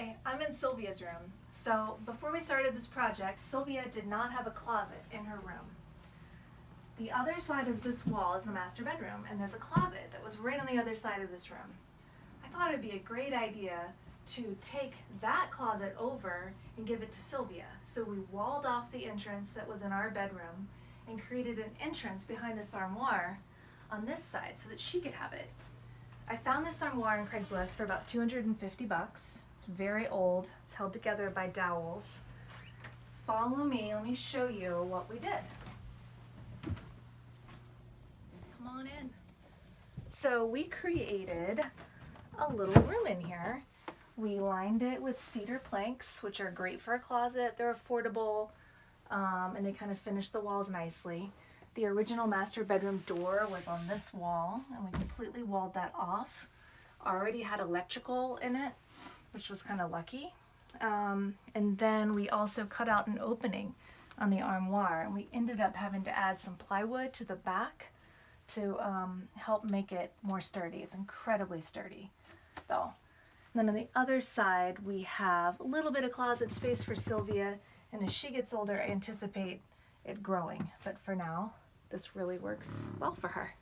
Hi, I'm in Sylvia's room. So before we started this project, Sylvia did not have a closet in her room. The other side of this wall is the master bedroom, and there's a closet that was right on the other side of this room. I thought it'd be a great idea to take that closet over and give it to Sylvia. So we walled off the entrance that was in our bedroom and created an entrance behind this armoire on this side so that she could have it. I found this armoire on Craigslist for about $250. It's very old. It's held together by dowels. Follow me, let me show you what we did. Come on in. So we created a little room in here. We lined it with cedar planks, which are great for a closet. They're affordable, and they kind of finish the walls nicely. The original master bedroom door was on this wall, and we completely walled that off. Already had electrical in it, which was kind of lucky. And then we also cut out an opening on the armoire, and we ended up having to add some plywood to the back to help make it more sturdy. It's incredibly sturdy, though. And then on the other side, we have a little bit of closet space for Sylvia, and as she gets older, I anticipate it growing. But for now, this really works well for her.